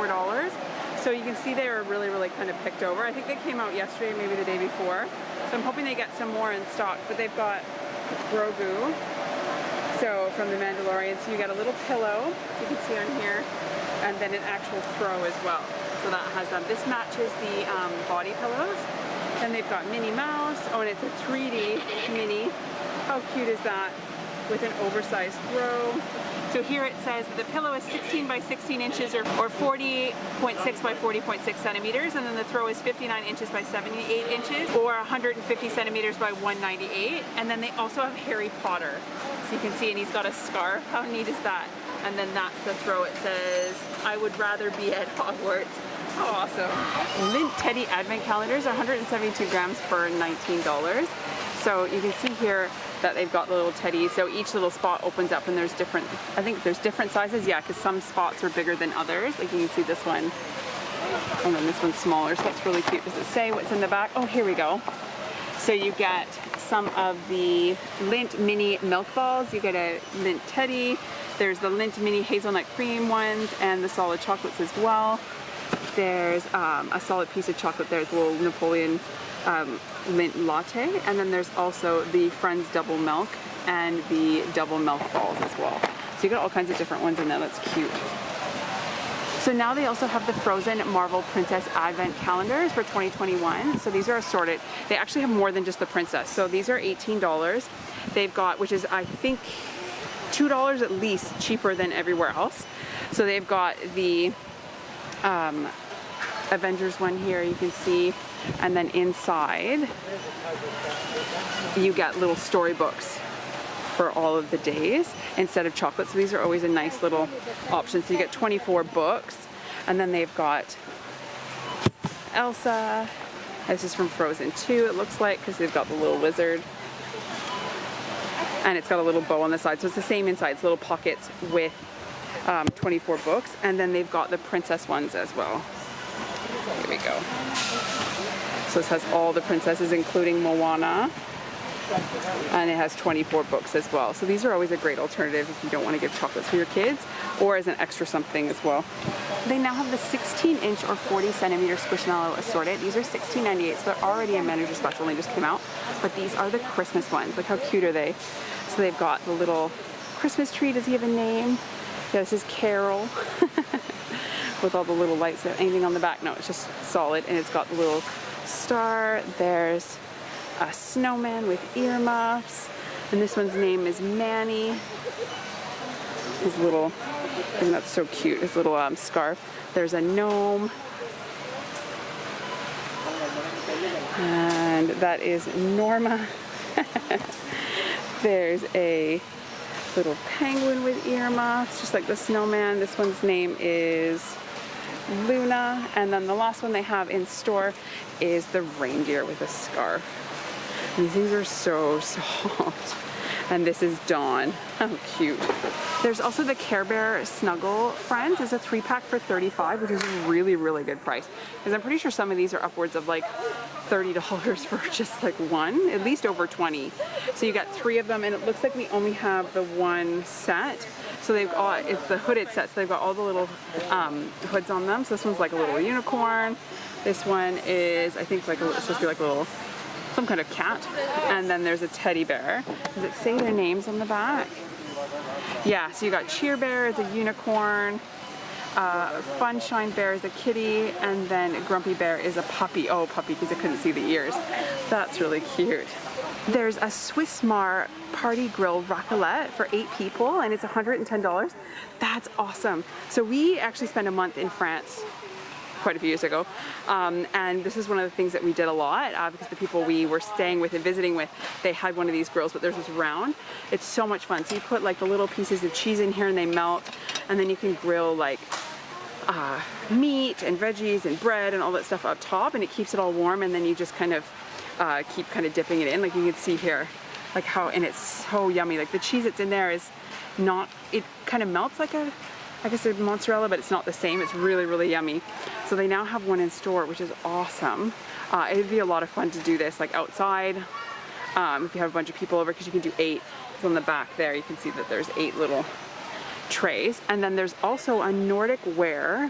$4. So you can see they are really, really kind of picked over. I think they came out yesterday, maybe the day before. So I'm hoping they get some more in stock. But they've got Grogu, so from the Mandalorian. So you got a little pillow, you can see on here, and then an actual throw as well. So that has them. This matches the body pillows. Then they've got Minnie Mouse. Oh, and it's a 3D Minnie. How cute is that? With an oversized throw. So here it says that the pillow is 16 by 16 inches or 40.6 by 40.6 centimeters, and then the throw is 59 inches by 78 inches or 150 centimeters by 198. And then they also have Harry Potter. So you can see, and he's got a scarf. How neat is that? And then that's the throw. It says, I would rather be at Hogwarts. How awesome. Lint Teddy Advent Calendars are 172 grams for $19. So you can see here that they've got the little teddies. So each little spot opens up and there's different, I think there's different sizes. Yeah, because some spots are bigger than others. Like you can see this one, and then this one's smaller. So that's really cute. Does it say what's in the back? Oh, here we go. So you get some of the Lint Mini Milk Balls. You get a Lint Teddy. There's the Lint Mini Hazelnut Cream ones and the solid chocolates as well. There's a solid piece of chocolate. There's a little Napoleon Lint Latte, and then there's also the Friends Double Milk and the Double Milk Balls as well. So you got all kinds of different ones in there. That's cute. So now they also have the Frozen Marvel Princess Advent Calendars for 2021. So these are assorted. They actually have more than just the princess. So these are $18. They've got, which is I think $2 at least cheaper than everywhere else. So they've got the Avengers one here, you can see, and then inside you get little storybooks for all of the days instead of chocolate. So these are always a nice little option. So you get 24 books, and then they've got Elsa. This is from Frozen 2, it looks like, because they've got the little lizard, and it's got a little bow on the side. So it's the same inside. It's little pockets with 24 books, and then they've got the princess ones as well. Here we go. So this has all the princesses, including Moana, and it has 24 books as well. So these are always a great alternative if you don't want to give chocolates for your kids, or as an extra something as well. They now have the 16-inch or 40-centimeter Squishmallow assorted. These are $16.98, so they're already a manager special, and they just came out. But these are the Christmas ones. Look how cute are they? So they've got the little Christmas tree. Does he have a name? Yeah, this is Carol. With all the little lights. Anything on the back? No, it's just solid, and it's got the little star. There's a snowman with earmuffs, and this one's name is Manny. His little, I think that's so cute, his little scarf. There's a gnome, and that is Norma. There's a little penguin with earmuffs, just like the snowman. This one's name is Luna, and then the last one they have in store is the reindeer with a scarf. These things are so soft. And this is Dawn. How cute. There's also the Care Bear Snuggle Friends. It's a 3-pack for $35, which is a really, really good price. Because I'm pretty sure some of these are upwards of like $30 for just like one, at least over 20. So you got 3 of them, and it looks like we only have the one set. So they've got, it's the hooded set, so they've got all the little hoods on them. So this one's like a little unicorn. This one is, I think, like it's supposed to be like a little, some kind of cat. And then there's a teddy bear. Does it say their names on the back? Yeah, so you got Cheer Bear is a unicorn, Funshine Bear is a kitty, and then Grumpy Bear is a puppy. Oh, puppy, because I couldn't see the ears. That's really cute. There's a Swiss Mar Party Grill Raclette for 8 people, and it's $110. That's awesome. So we actually spent a month in France quite a few years ago, and this is one of the things that we did a lot because the people we were staying with and visiting with, they had one of these grills, but theirs was round. It's so much fun. So you put like the little pieces of cheese in here and they melt, and then you can grill like meat and veggies and bread and all that stuff up top, and it keeps it all warm, and then you just kind of keep kind of dipping it in, like you can see here, like how, and it's so yummy. Like the cheese that's in there is not, it kind of melts like a, I guess a mozzarella, but it's not the same. It's really, really yummy. So they now have one in store, which is awesome. It'd be a lot of fun to do this like outside if you have a bunch of people over, because you can do 8. So on the back there, you can see that there's 8 little trays. And then there's also a Nordic Ware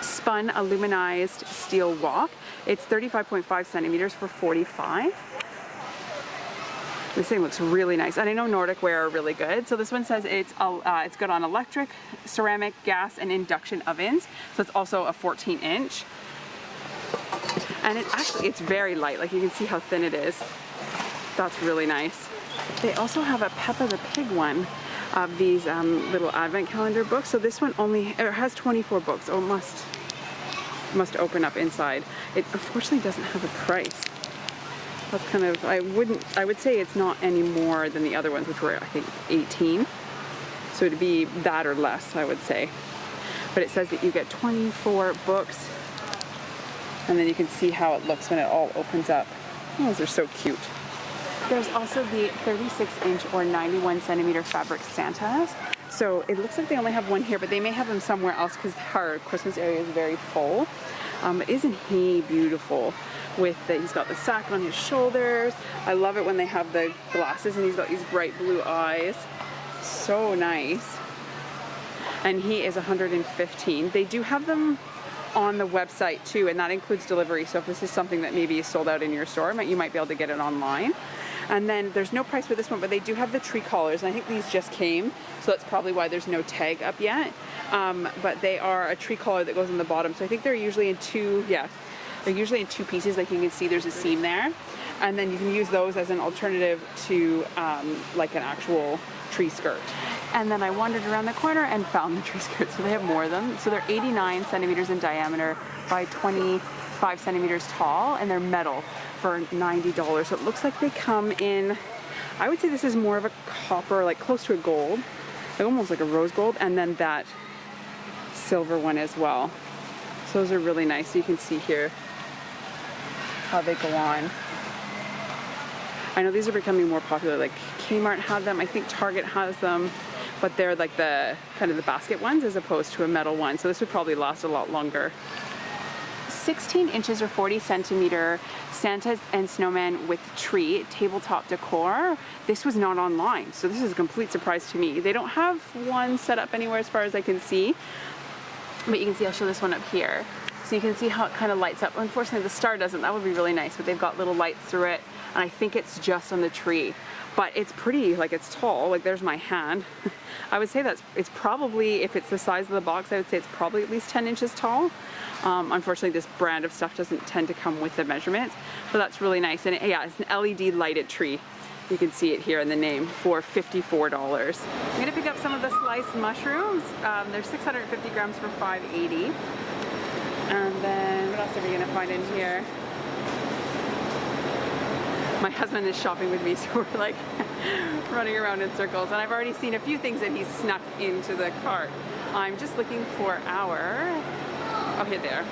Spun Aluminized Steel Wok. It's 35.5 centimeters for $45. This thing looks really nice, and I know Nordic Ware are really good. So this one says it's good on electric, ceramic, gas, and induction ovens. So it's also a 14-inch, and it's very light. Like, you can see how thin it is. That's really nice. They also have a Peppa the Pig one of these little advent calendar books. So this one it has 24 books. Oh, it must open up inside. It unfortunately doesn't have a price. That's kind of, I would say it's not any more than the other ones, which were, I think, 18. So it'd be that or less, I would say. But it says that you get 24 books, and then you can see how it looks when it all opens up. Oh, those are so cute. There's also the 36-inch or 91 centimeter fabric Santas. So it looks like they only have one here, but they may have them somewhere else because our Christmas area is very full. Isn't he beautiful? He's got the sack on his shoulders. I love it when they have the glasses and he's got these bright blue eyes. So nice. And he is $115. They do have them on the website too, and that includes delivery. So if this is something that maybe is sold out in your store, you might be able to get it online. And then there's no price for this one, but they do have the tree collars, and I think these just came, so that's probably why there's no tag up yet. But they are a tree collar that goes on the bottom. So I think they're usually in two pieces. Like, you can see there's a seam there, and then you can use those as an alternative to like an actual tree skirt. And then I wandered around the corner and found the tree skirts. So they have more of them. So they're 89 centimeters in diameter by 25 centimeters tall, and they're metal for $90. So it looks like they come in, I would say this is more of a copper, like close to a gold, like almost like a rose gold, and then that silver one as well. So those are really nice. So you can see here how they go on. I know these are becoming more popular. Like Kmart had them, I think Target has them, but they're like the kind of the basket ones as opposed to a metal one. So this would probably last a lot longer. 16 inches or 40 centimeter Santas and Snowman with tree tabletop decor. This was not online, so this is a complete surprise to me. They don't have one set up anywhere as far as I can see, but you can see, I'll show this one up here. So you can see how it kind of lights up. Unfortunately, the star doesn't. That would be really nice, but they've got little lights through it, and I think it's just on the tree. But it's pretty, like it's tall, like there's my hand. I would say it's probably, if it's the size of the box, I would say it's probably at least 10 inches tall. Unfortunately, this brand of stuff doesn't tend to come with the measurements, but that's really nice. And yeah, it's an LED lighted tree. You can see it here in the name for $54. I'm gonna pick up some of the sliced mushrooms. They're 650 grams for $5.80. And then what else are we gonna find in here? My husband is shopping with me, so we're like running around in circles, and I've already seen a few things that he's snuck into the cart. I'm just looking for here they are.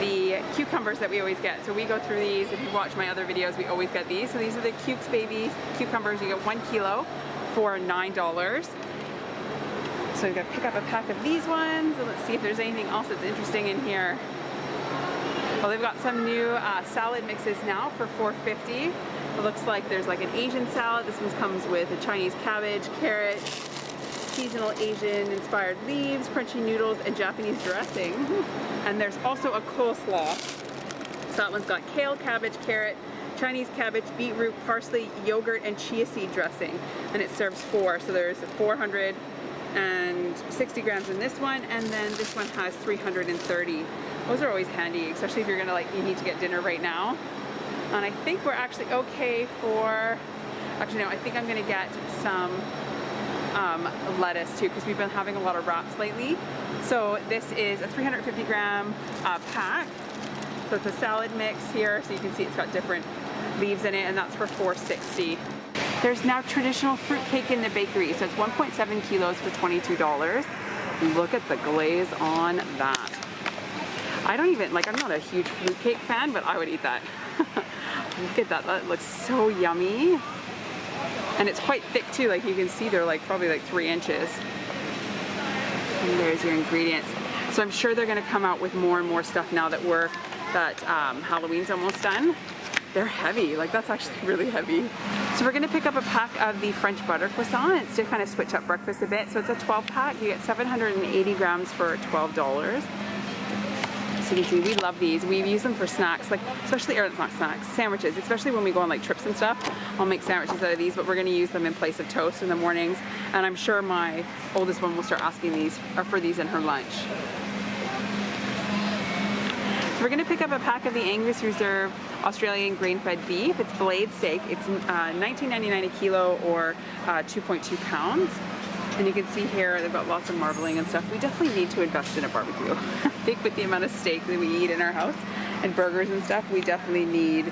The cucumbers that we always get. So we go through these. If you watch my other videos, we always get these. So these are the Cukes Baby cucumbers. You get 1 kilo for $9. So I'm gonna pick up a pack of these ones, and let's see if there's anything else that's interesting in here. Well, they've got some new salad mixes now for $4.50. It looks like there's like an Asian salad. This one comes with a Chinese cabbage, carrot, seasonal Asian inspired leaves, crunchy noodles, and Japanese dressing. And there's also a coleslaw. So that one's got kale, cabbage, carrot, Chinese cabbage, beetroot, parsley, yogurt, and chia seed dressing. And it serves 4. So there's 460 grams in this one, and then this one has 330. Those are always handy, especially if you're gonna you need to get dinner right now. And I think we're actually okay for, actually no, I think I'm gonna get some lettuce too, because we've been having a lot of wraps lately. So this is a 350 gram pack. So it's a salad mix here, so you can see it's got different leaves in it, and that's for $4.60. There's now traditional fruit cake in the bakery, so it's 1.7 kilos for $22. Look at the glaze on that. I don't even, I'm not a huge fruitcake fan, but I would eat that. Look at that, that looks so yummy. And it's quite thick too, like you can see they're probably 3 inches. And there's your ingredients. So I'm sure they're gonna come out with more and more stuff now that Halloween's almost done. They're heavy, that's actually really heavy. So we're gonna pick up a pack of the French butter croissants to kind of switch up breakfast a bit. So it's a 12 pack, you get 780 grams for $12. So you can see we love these. We use them for snacks, like especially, or not snacks, sandwiches, especially when we go on like trips and stuff. I'll make sandwiches out of these, but we're gonna use them in place of toast in the mornings. And I'm sure my oldest one will start asking these or for these in her lunch. We're gonna pick up a pack of the Angus Reserve Australian grain-fed beef. It's blade steak. It's $19.99 a kilo or 2.2 pounds. And you can see here they've got lots of marbling and stuff. We definitely need to invest in a barbecue. I think with the amount of steak that we eat in our house and burgers and stuff, we definitely need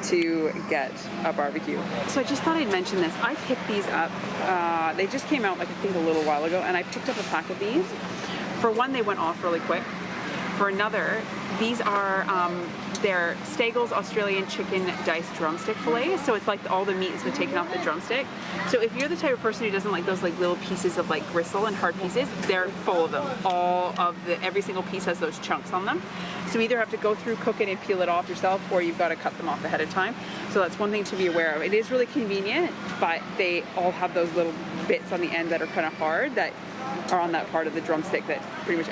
to get a barbecue. So I just thought I'd mention this. I picked these up. They just came out like I think a little while ago, and I picked up a pack of these. For one, they went off really quick. For another, these are they're Staggles Australian chicken diced drumstick fillets. So it's like all the meat has been taken off the drumstick. So if you're the type of person who doesn't like those like little pieces of like gristle and hard pieces, they're full of them. Every single piece has those chunks on them. So you either have to go through, cook it, and peel it off yourself, or you've got to cut them off ahead of time. So that's one thing to be aware of. It is really convenient, but they all have those little bits on the end that are kind of hard that are on that part of the drumstick that pretty much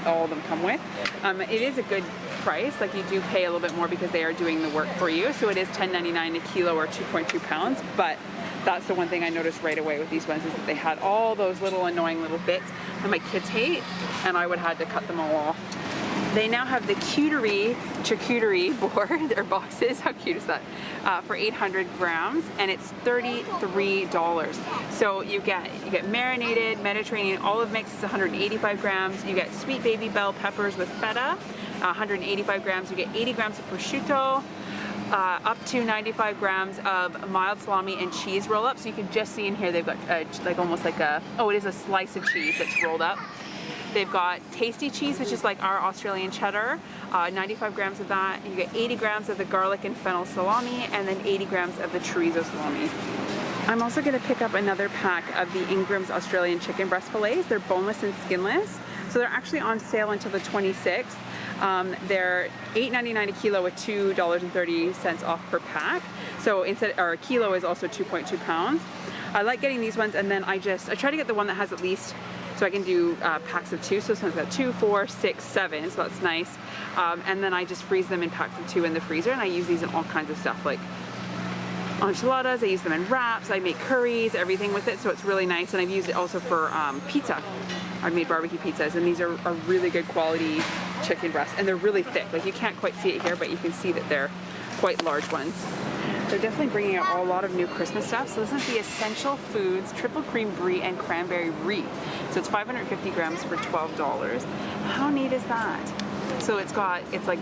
all of them come with. It is a good price. Like you do pay a little bit more because they are doing the work for you. So it is $10.99 a kilo or 2.2 pounds. But that's the one thing I noticed right away with these ones is that they had all those little annoying little bits that my kids hate, and I would have had to cut them all off. They now have the Kiri charcuterie board, their boxes, how cute is that, for 800 grams, and it's $33. So you get marinated Mediterranean olive mix, it's 185 grams. You get sweet baby bell peppers with feta, 185 grams. You get 80 grams of prosciutto, up to 95 grams of mild salami and cheese roll up. So you can just see in here they've got like almost like it is a slice of cheese that's rolled up. They've got tasty cheese, which is like our Australian cheddar, 95 grams of that. You get 80 grams of the garlic and fennel salami, and then 80 grams of the chorizo salami. I'm also going to pick up another pack of the Ingram's Australian chicken breast fillets. They're boneless and skinless, so they're actually on sale until the 26th. They're $8.99 a kilo with $2.30 off per pack. So a kilo is also 2.2 pounds. I like getting these ones, and then I try to get the one that has at least, so I can do packs of 2. So sometimes I've got 2, 4, 6, 7, so that's nice. And then I just freeze them in packs of 2 in the freezer, and I use these in all kinds of stuff like enchiladas. I use them in wraps. I make curries, everything with it, so it's really nice. And I've used it also for pizza. I've made barbecue pizzas, and these are really good quality chicken breasts, and they're really thick. Like you can't quite see it here, but you can see that they're quite large ones. They're definitely bringing out a lot of new Christmas stuff. So this is the Essential Foods Triple Cream Brie and Cranberry Wreath. So it's 550 grams for $12. How neat is that? So it's like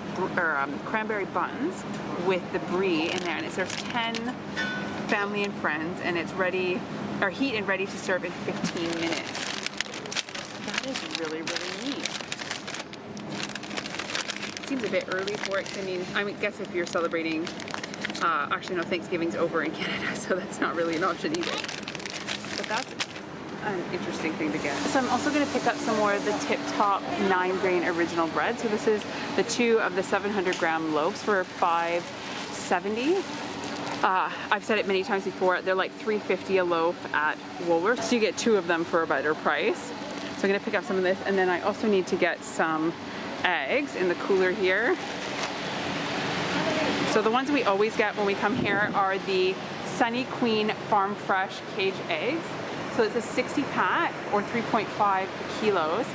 cranberry buns with the brie in there, and it serves 10 family and friends, and it's heat and ready to serve in 15 minutes. That is really, really neat. It seems a bit early for it. I guess if you're celebrating, actually no, Thanksgiving's over in Canada, so that's not really an option either. But that's an interesting thing to get. So I'm also going to pick up some more of the Tip Top 9-grain original bread. So this is the 2 of the 700-gram loaves for $5.70. I've said it many times before, they're like $3.50 a loaf at Woolworths, so you get 2 of them for a better price. So I'm going to pick up some of this, and then I also need to get some eggs in the cooler here. So the ones we always get when we come here are the Sunny Queen Farm Fresh cage eggs. So it's a 60 pack or 3.5 kilos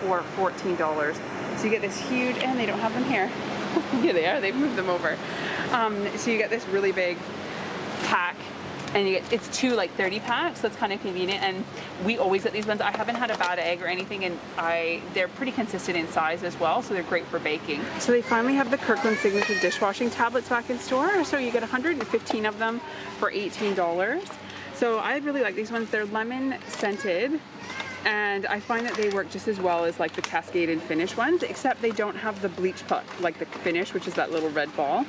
for $14. So you get this huge, and they don't have them here. Here they are, they've moved them over. So you get this really big pack, and it's 2 like 30 packs, so it's kind of convenient. And we always get these ones. I haven't had a bad egg or anything, and they're pretty consistent in size as well, so they're great for baking. So they finally have the Kirkland signature dishwashing tablets back in store. So you get 115 of them for $18. So I really like these ones. They're lemon scented, and I find that they work just as well as like the Cascade and Finish ones, except they don't have the bleach puck like the Finish, which is that little red ball.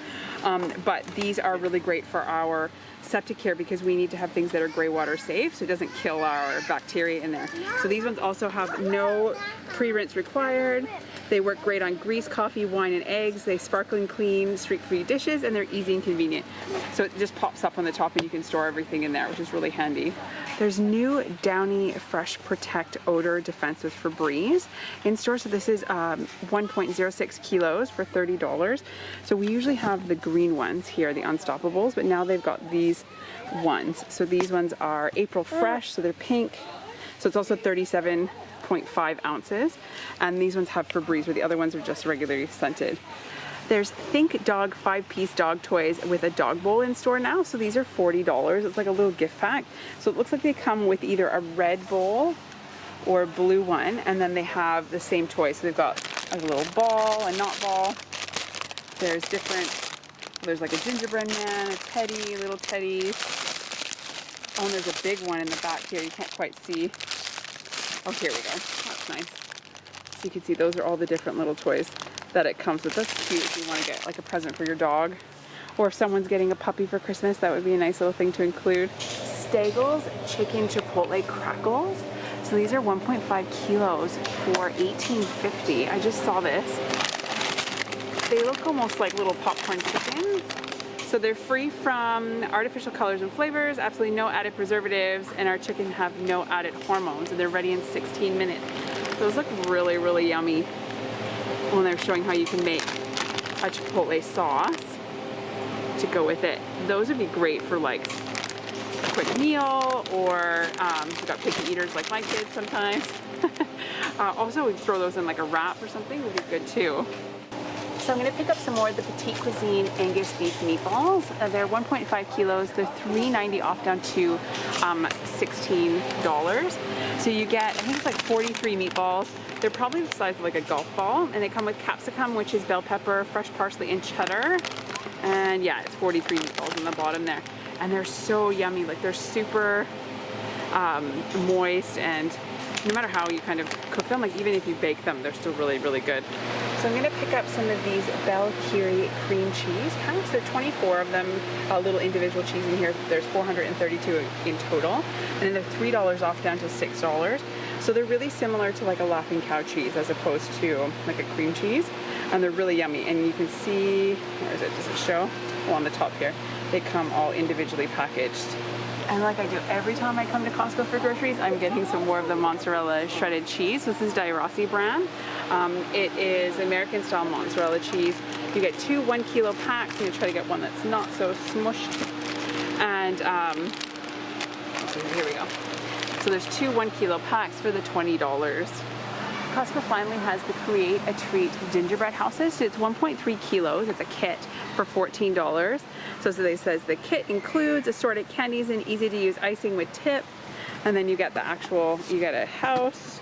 But these are really great for our septic care because we need to have things that are gray water safe, so it doesn't kill our bacteria in there. So these ones also have no pre-rinse required. They work great on grease, coffee, wine, and eggs. They sparkling clean, streak-free dishes, and they're easy and convenient. So it just pops up on the top and you can store everything in there, which is really handy. There's new Downy Fresh Protect Odor Defense with Febreze in store. So this is 1.06 kilos for $30. So we usually have the green ones here, the Unstoppables, but now they've got these ones. So these ones are April Fresh, so they're pink. So it's also 37.5 ounces. And these ones have Febreze, where the other ones are just regularly scented. There's Think Dog 5-piece dog toys with a dog bowl in store now. So these are $40. It's like a little gift pack. So it looks like they come with either a red bowl or a blue one, and then they have the same toy. So they've got a little ball, a knot ball. There's like a gingerbread man, a teddy, little teddies. Oh, and there's a big one in the back here. You can't quite see. Oh, here we go. That's nice. So you can see those are all the different little toys that it comes with. That's cute if you want to get like a present for your dog, or if someone's getting a puppy for Christmas, that would be a nice little thing to include. Staggles Chicken Chipotle Crackles. So these are 1.5 kilos for $18.50. I just saw this. They look almost like little popcorn chickens. So they're free from artificial colors and flavors, absolutely no added preservatives, and our chicken have no added hormones, and they're ready in 16 minutes. Those look really, really yummy when they're showing how you can make a Chipotle sauce to go with it. Those would be great for like a quick meal, or we've got picky eaters like my kids sometimes. Also, we throw those in like a wrap or something, would be good too. So I'm going to pick up some more of the Petite Cuisine Angus beef meatballs. They're 1.5 kilos. They're $3.90 off down to $16. So you get, I think it's like 43 meatballs. They're probably the size of like a golf ball, and they come with capsicum, which is bell pepper, fresh parsley, and cheddar. And yeah, it's 43 meatballs on the bottom there. And they're so yummy. Like they're super moist, and no matter how you kind of cook them, like even if you bake them, they're still really, really good. So I'm going to pick up some of these Bell Kiri cream cheese packs. There are 24 of them, little individual cheese in here. There's 432 in total, and then they're $3 off down to $6. So they're really similar to like a Laughing Cow cheese as opposed to like a cream cheese, and they're really yummy. And you can see, where is it? Does it show? Oh, on the top here. They come all individually packaged. And like I do every time I come to Costco for groceries, I'm getting some more of the mozzarella shredded cheese. This is Di Rossi brand. It is American style mozzarella cheese. You get 2 1 kilo packs. I'm going to try to get one that's not so smushed. And so here we go. So there's 2 1 kilo packs for the $20. Costco finally has the Create a Treat gingerbread houses. So it's 1.3 kilos. It's a kit for $14. So it says the kit includes assorted candies and easy to use icing with tip. And then you get the actual, you get a house.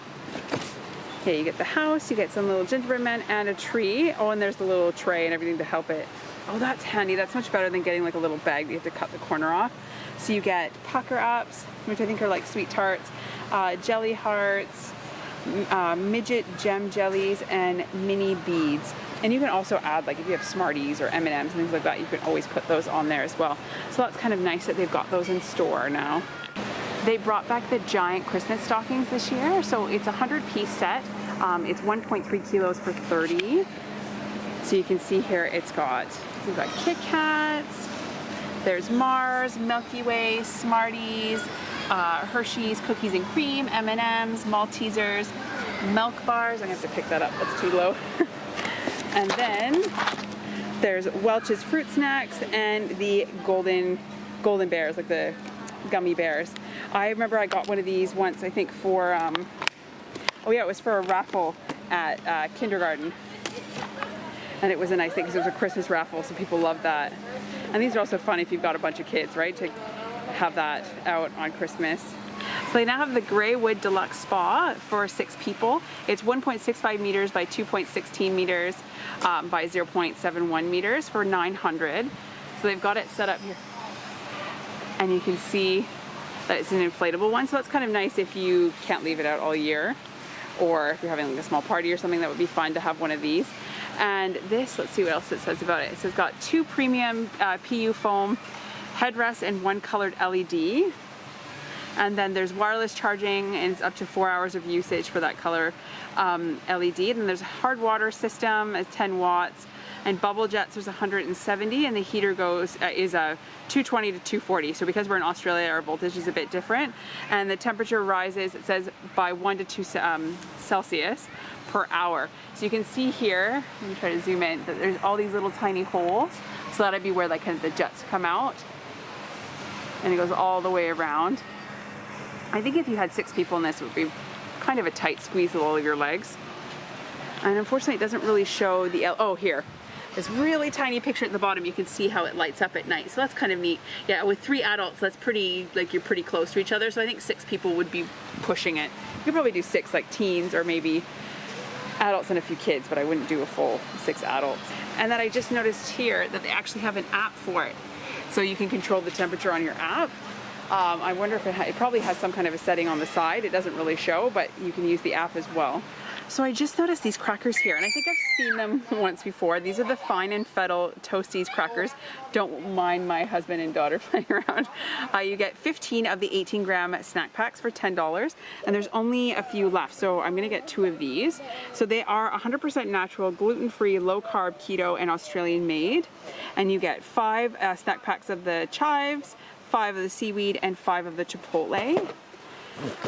Okay, you get the house, you get some little gingerbread men and a tree. Oh, and there's the little tray and everything to help it. Oh, that's handy. That's much better than getting like a little bag that you have to cut the corner off. So you get pucker ups, which I think are like sweet tarts, jelly hearts, midget gem jellies, and mini beads. And you can also add, like if you have Smarties or M&Ms and things like that, you can always put those on there as well. So that's kind of nice that they've got those in store now. They brought back the giant Christmas stockings this year. So it's a 100-piece set. It's 1.3 kilos for $30. So you can see here we've got Kit Kats, there's Mars, Milky Way, Smarties, Hershey's Cookies and Cream, M&Ms, Maltesers, Milk Bars. I'm gonna have to pick that up, that's too low. And then there's Welch's Fruit Snacks and the golden bears, like the gummy bears. I remember I got one of these once, I think for, oh yeah, it was for a raffle at kindergarten. And it was a nice thing because it was a Christmas raffle, so people love that. And these are also fun if you've got a bunch of kids, right, to have that out on Christmas. So they now have the Grey Wood Deluxe Spa for 6 people. It's 1.65 meters by 2.16 meters by 0.71 meters for $900. So they've got it set up here. And you can see that it's an inflatable one. So that's kind of nice if you can't leave it out all year, or if you're having like a small party or something, that would be fun to have one of these. And this, let's see what else it says about it. So it's got 2 premium PU foam headrests and 1 colored LED. And then there's wireless charging, and it's up to 4 hours of usage for that color LED. And then there's a hard water system at 10 watts. And bubble jets, there's 170, and the heater is 220 to 240. So because we're in Australia, our voltage is a bit different. And the temperature rises, it says, by 1 to 2 Celsius per hour. So you can see here, let me try to zoom in, that there's all these little tiny holes. So that'd be where like kind of the jets come out. And it goes all the way around. I think if you had 6 people in this, it would be kind of a tight squeeze with all of your legs. And unfortunately, it doesn't really show the, oh, here. This really tiny picture at the bottom, you can see how it lights up at night. So that's kind of neat. Yeah, with 3 adults, that's pretty, like you're pretty close to each other. So I think 6 people would be pushing it. You could probably do 6 like teens or maybe adults and a few kids, but I wouldn't do a full 6 adults. And then I just noticed here that they actually have an app for it. So you can control the temperature on your app. I wonder if it probably has some kind of a setting on the side. It doesn't really show, but you can use the app as well. So I just noticed these crackers here, and I think I've seen them once before. These are the Fine and Fettle Toasties crackers. Don't mind my husband and daughter playing around. You get 15 of the 18-gram snack packs for $10, and there's only a few left, so I'm gonna get 2 of these. So they are 100% natural, gluten-free, low-carb, keto, and Australian made. And you get 5 snack packs of the chives, 5 of the seaweed, and 5 of the chipotle.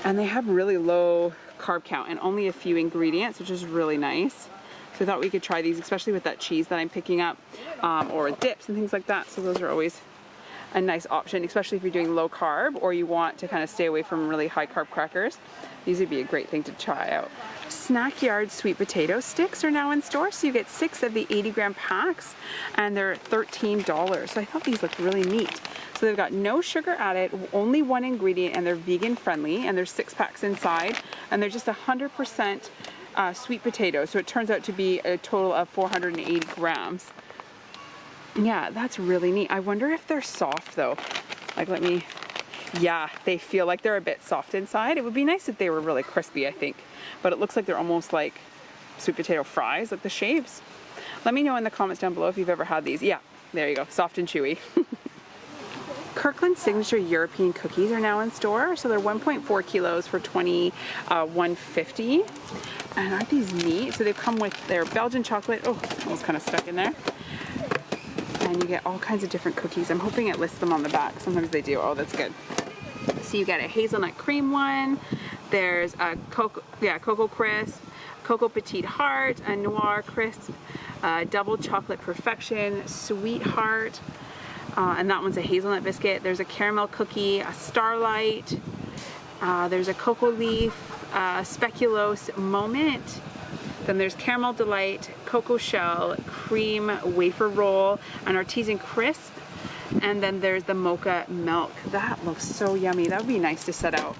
And they have really low carb count and only a few ingredients, which is really nice. So I thought we could try these, especially with that cheese that I'm picking up, or dips and things like that. So those are always a nice option, especially if you're doing low carb or you want to kind of stay away from really high carb crackers. These would be a great thing to try out. Snack Yard sweet potato sticks are now in store, so you get 6 of the 80-gram packs, and they're $13. So I thought these looked really neat. So they've got no sugar added, only 1 ingredient, and they're vegan friendly, and there's 6 packs inside, and they're just 100% sweet potato. So it turns out to be a total of 480 grams. Yeah, that's really neat. I wonder if they're soft though. Like, yeah, they feel like they're a bit soft inside. It would be nice if they were really crispy, I think. But it looks like they're almost like sweet potato fries, like the shapes. Let me know in the comments down below if you've ever had these. Yeah, there you go, soft and chewy. Kirkland signature European cookies are now in store. So they're 1.4 kilos for $21.50. And aren't these neat? So they come with their Belgian chocolate. Oh, almost kind of stuck in there. And you get all kinds of different cookies. I'm hoping it lists them on the back. Sometimes they do. Oh, that's good. So you get a hazelnut cream one. There's a Cocoa Crisp, Cocoa Petite Heart, a Noir Crisp, Double Chocolate Perfection, Sweetheart, and that one's a hazelnut biscuit. There's a caramel cookie, a Starlight, there's a Cocoa Leaf, Speculoos Moment. Then there's Caramel Delight, Cocoa Shell, Cream Wafer Roll, an Artisan Crisp, and then there's the Mocha Milk. That looks so yummy. That would be nice to set out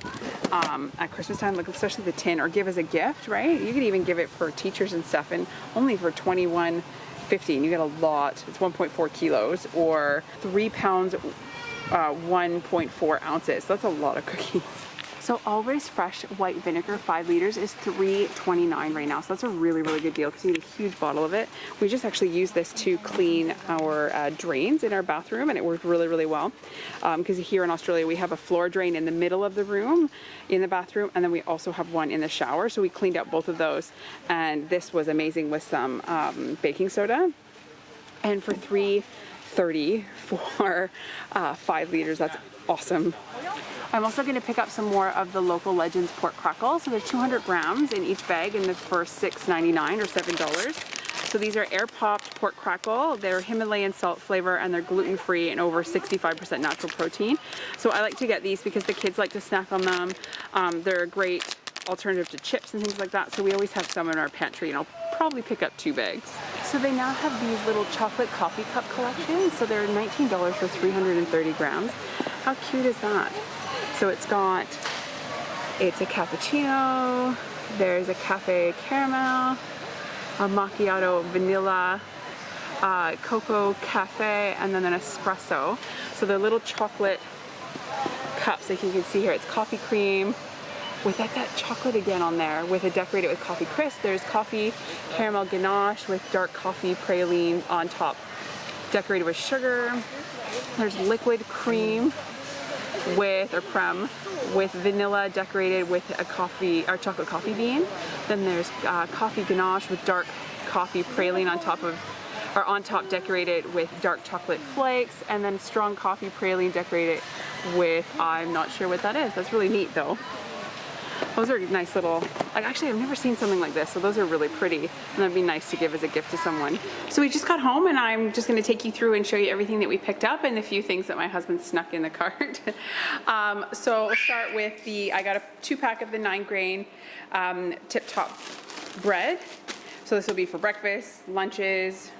at Christmas time, like especially the tin, or give as a gift, right? You could even give it for teachers and stuff, and only for $21.50, and you get a lot. It's 1.4 kilos, or 3 pounds, 1.4 ounces. That's a lot of cookies. So Always Fresh white vinegar 5 liters is $3.29 right now. So that's a really, really good deal because you get a huge bottle of it. We just actually used this to clean our drains in our bathroom, and it worked really, really well. Because here in Australia, we have a floor drain in the middle of the room, in the bathroom, and then we also have one in the shower. So we cleaned out both of those, and this was amazing with some baking soda. And for $3.30 for 5 liters, that's awesome. I'm also going to pick up some more of the Local Legends pork crackles. So there's 200 grams in each bag, and they're for $6.99 or $7. So these are air popped pork crackle. They're Himalayan salt flavor, and they're gluten free and over 65% natural protein. So I like to get these because the kids like to snack on them. They're a great alternative to chips and things like that. So we always have some in our pantry, and I'll probably pick up 2 bags. So they now have these little chocolate coffee cup collections. So they're $19 for 330 grams. How cute is that? So it's a cappuccino, there's a cafe caramel, a macchiato vanilla, cocoa cafe, and then an espresso. So they're little chocolate cups, like you can see here. It's coffee cream with that chocolate again on there, with a decorated with coffee crisp. There's coffee caramel ganache with dark coffee praline on top, decorated with sugar. There's liquid cream. with, or creme, with vanilla decorated with a coffee, or chocolate coffee bean. Then there's coffee ganache with dark coffee praline on top of, or on top decorated with dark chocolate flakes, and then strong coffee praline decorated with, I'm not sure what that is. That's really neat though. Those are nice little, like, actually I've never seen something like this, so those are really pretty, and that'd be nice to give as a gift to someone. So we just got home, and I'm just going to take you through and show you everything that we picked up and a few things that my husband snuck in the cart. So we'll start with I got a 2-pack of the 9-grain Tip-Top bread. So this will be for breakfast, lunches,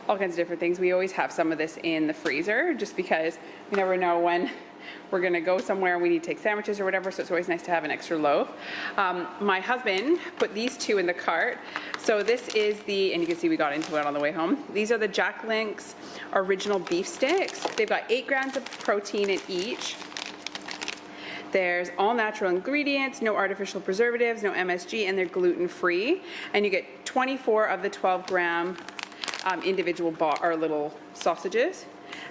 all kinds of different things. We always have some of this in the freezer just because we never know when we're gonna go somewhere and we need to take sandwiches or whatever, so it's always nice to have an extra loaf. My husband put these 2 in the cart. So this is and you can see we got into it on the way home. These are the Jack Link's original beef sticks. They've got 8 grams of protein in each. There's all natural ingredients, no artificial preservatives, no MSG, and they're gluten-free. And you get 24 of the 12-gram individual or little sausages.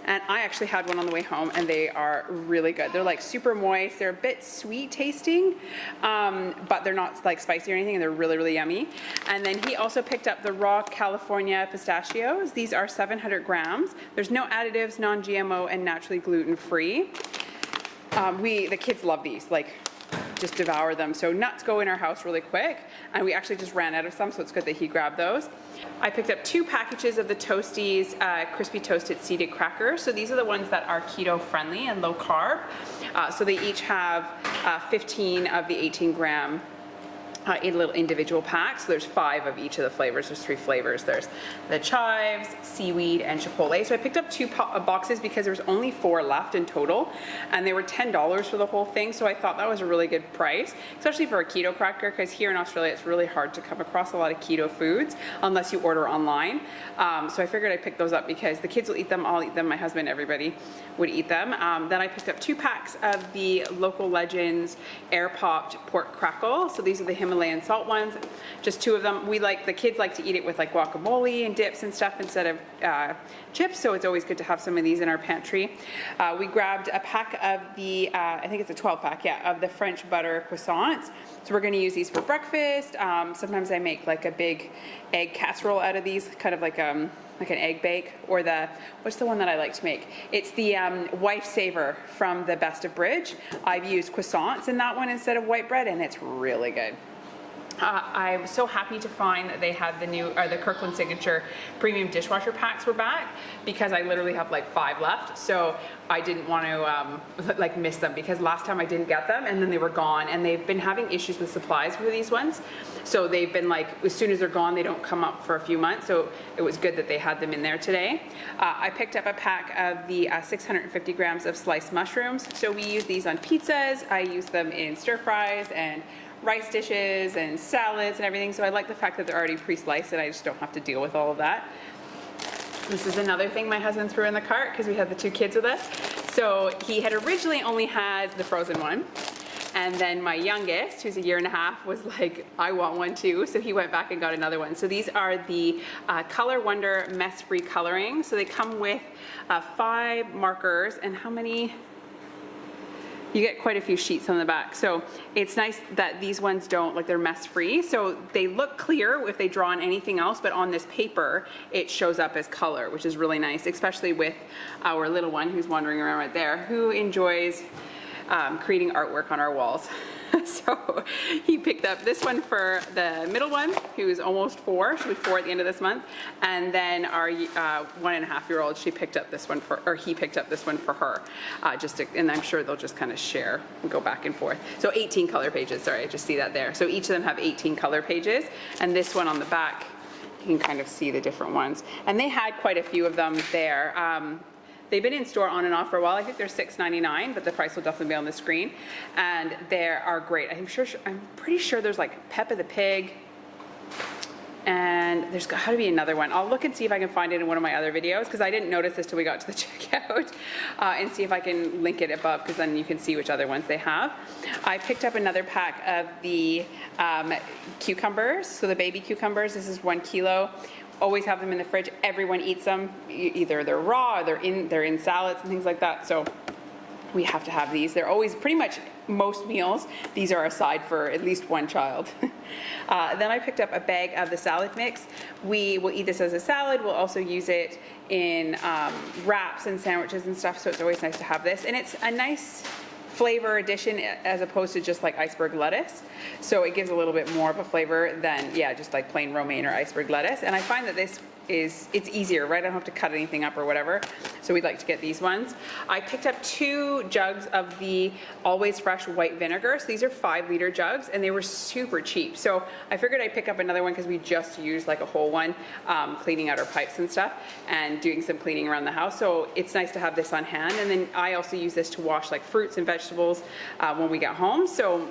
And I actually had one on the way home, and they are really good. They're like super moist. They're a bit sweet tasting, but they're not like spicy or anything, and they're really, really yummy. And then he also picked up the raw California Pistachios. These are 700 grams. There's no additives, non-GMO, and naturally gluten-free. The kids love these, like just devour them. So nuts go in our house really quick, and we actually just ran out of some, so it's good that he grabbed those. I picked up 2 packages of the Toasties crispy toasted seeded crackers. So these are the ones that are keto friendly and low carb. So they each have 15 of the 18-gram in little individual packs. So there's 5 of each of the flavors. There's 3 flavors. There's the chives, seaweed, and chipotle. So I picked up 2 boxes because there's only 4 left in total, and they were $10 for the whole thing. So I thought that was a really good price, especially for a keto cracker, because here in Australia it's really hard to come across a lot of keto foods unless you order online. So I figured I'd pick those up because the kids will eat them, I'll eat them, my husband, everybody would eat them. Then I picked up 2 packs of the Local Legends air popped pork crackle. So these are the Himalayan salt ones, just 2 of them. The kids like to eat it with like guacamole and dips and stuff instead of chips, so it's always good to have some of these in our pantry. We grabbed a pack of the, I think it's a 12-pack, yeah, of the French butter croissants. So we're going to use these for breakfast. Sometimes I make like a big egg casserole out of these, kind of like an egg bake, or what's the one that I like to make? It's the Wife Saver from the Best of Bridge. I've used croissants in that one instead of white bread, and it's really good. I was so happy to find that they had the Kirkland Signature Premium Dishwasher packs were back, because I literally have like 5 left. So I didn't want to like miss them, because last time I didn't get them and then they were gone, and they've been having issues with supplies for these ones. So they've been like, as soon as they're gone, they don't come up for a few months. So it was good that they had them in there today. I picked up a pack of the 650 grams of sliced mushrooms. So we use these on pizzas. I use them in stir fries and rice dishes and salads and everything, so I like the fact that they're already pre-sliced and I just don't have to deal with all of that. This is another thing my husband threw in the cart because we had the 2 kids with us. So he had originally only had the frozen one, and then my youngest, who's a year and a half, was like, I want one too, so he went back and got another one. So these are the Color Wonder mess-free coloring. So they come with 5 markers, and how many? You get quite a few sheets on the back. So it's nice that these ones don't, like, they're mess free. So they look clear if they draw on anything else, but on this paper, it shows up as color, which is really nice, especially with our little one who's wandering around right there, who enjoys creating artwork on our walls. So he picked up this one for the middle one, who's almost 4. She'll be 4 at the end of this month. And then our 1.5-year-old, he picked up this one for her. And I'm sure they'll just kind of share and go back and forth. So 18 color pages, sorry, I just see that there. So each of them have 18 color pages. And this one on the back, you can kind of see the different ones. And they had quite a few of them there. They've been in store on and off for a while. I think they're $6.99, but the price will definitely be on the screen. And they are great. I'm pretty sure there's like Peppa the Pig, and there's got to be another one. I'll look and see if I can find it in one of my other videos, because I didn't notice this till we got to the checkout, and see if I can link it above, because then you can see which other ones they have. I picked up another pack of the cucumbers, so the baby cucumbers. This is 1 kilo. Always have them in the fridge. Everyone eats them. Either they're raw or they're in salads and things like that. So we have to have these. They're always, pretty much most meals, these are a side for at least one child. Then I picked up a bag of the salad mix. We will eat this as a salad. We'll also use it in wraps and sandwiches and stuff, so it's always nice to have this. And it's a nice flavor addition as opposed to just like iceberg lettuce. So it gives a little bit more of a flavor than, yeah, just like plain romaine or iceberg lettuce. And I find that this it's easier, right? I don't have to cut anything up or whatever. So we'd like to get these ones. I picked up 2 jugs of the Always Fresh white vinegar. So these are 5-liter jugs and they were super cheap. So I figured I'd pick up another one because we just used like a whole one, cleaning out our pipes and stuff and doing some cleaning around the house. So it's nice to have this on hand. And then I also use this to wash like fruits and vegetables when we get home. So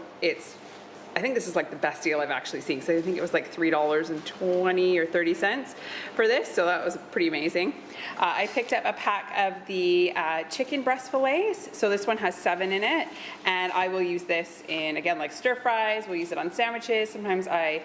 I think this is like the best deal I've actually seen. So I think it was like $3.20 or 30 cents for this. So that was pretty amazing. I picked up a pack of the chicken breast fillets. So this one has 7 in it. And I will use this in, again, like stir fries. We'll use it on sandwiches. Sometimes I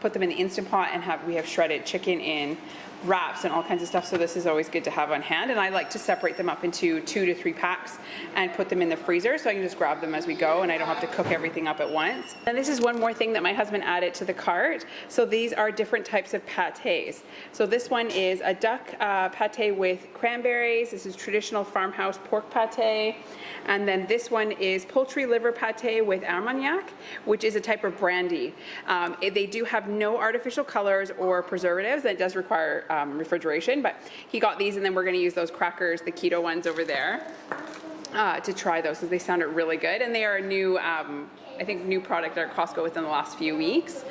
put them in the Instant Pot and we have shredded chicken in wraps and all kinds of stuff, so this is always good to have on hand. And I like to separate them up into 2 to 3 packs and put them in the freezer so I can just grab them as we go and I don't have to cook everything up at once. And this is one more thing that my husband added to the cart. So these are different types of pates. So this one is a duck pate with cranberries. This is traditional farmhouse pork pate. And then this one is poultry liver pate with Armagnac, which is a type of brandy. They do have no artificial colors or preservatives. That does require refrigeration, but he got these, and then we're going to use those crackers, the keto ones over there, to try those because they sounded really good. And they are a new, I think, new product at Costco within the last few weeks.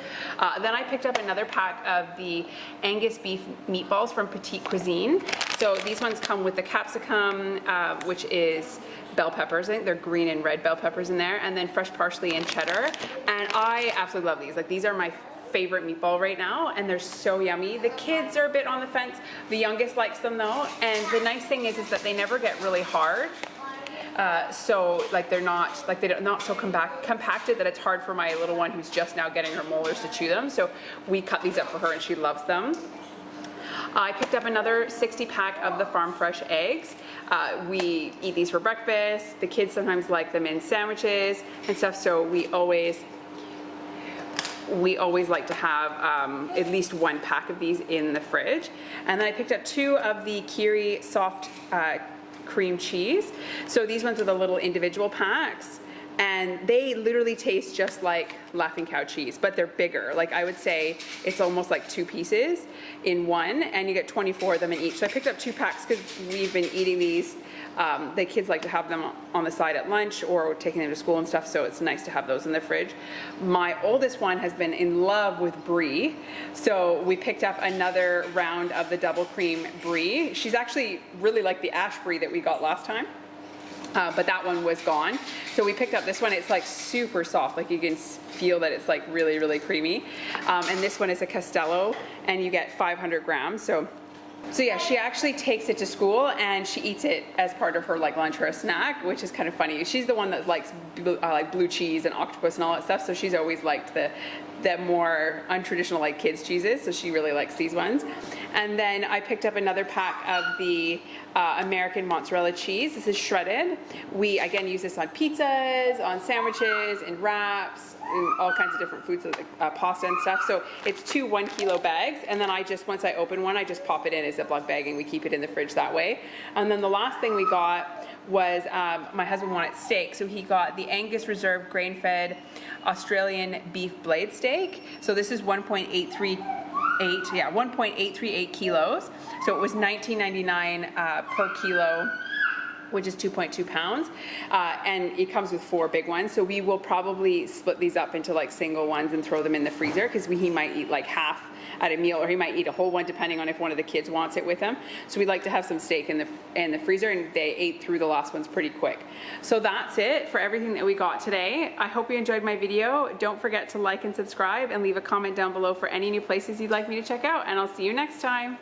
Then I picked up another pack of the Angus beef meatballs from Petite Cuisine. So these ones come with the capsicum, which is bell peppers. I think they're green and red bell peppers in there, and then fresh parsley and cheddar. And I absolutely love these. Like, these are my favorite meatball right now, and they're so yummy. The kids are a bit on the fence. The youngest likes them though, and the nice thing is that they never get really hard. So like they're not so compacted that it's hard for my little one who's just now getting her molars to chew them. So we cut these up for her and she loves them. I picked up another 60 pack of the farm fresh eggs. We eat these for breakfast. The kids sometimes like them in sandwiches and stuff, so we always like to have at least 1 pack of these in the fridge. And then I picked up 2 of the Kiri soft cream cheese. So these ones are the little individual packs, and they literally taste just like Laughing Cow cheese, but they're bigger. Like, I would say it's almost like 2 pieces in one, and you get 24 of them in each. So I picked up 2 packs because we've been eating these. The kids like to have them on the side at lunch or taking them to school and stuff, so it's nice to have those in the fridge. My oldest one has been in love with Brie, so we picked up another round of the double cream Brie. She's actually really like the ash Brie that we got last time. But that one was gone. So we picked up this one. It's like super soft. Like, you can feel that it's like really, really creamy. And this one is a Castello, and you get 500 grams. So yeah, she actually takes it to school and she eats it as part of her like lunch or a snack, which is kind of funny. She's the one that likes like blue cheese and octopus and all that stuff. So she's always liked the more untraditional like kids cheeses. So she really likes these ones. And then I picked up another pack of the American mozzarella cheese. This is shredded. We again use this on pizzas, on sandwiches, in wraps, in all kinds of different foods, like pasta and stuff. So it's 2 1-kilo bags, and then once I open one, I just pop it in a Ziploc bag and we keep it in the fridge that way. And then the last thing we got was my husband wanted steak, so he got the Angus Reserve grain-fed Australian beef blade steak. So this is 1.838 kilos. So it was $19.99 per kilo, which is 2.2 pounds, and it comes with 4 big ones. So we will probably split these up into like single ones and throw them in the freezer, because he might eat like half at a meal, or he might eat a whole one depending on if one of the kids wants it with him. So we'd like to have some steak in the freezer, and they ate through the last ones pretty quick. So that's it for everything that we got today. I hope you enjoyed my video. Don't forget to like and subscribe, and leave a comment down below for any new places you'd like me to check out, and I'll see you next time.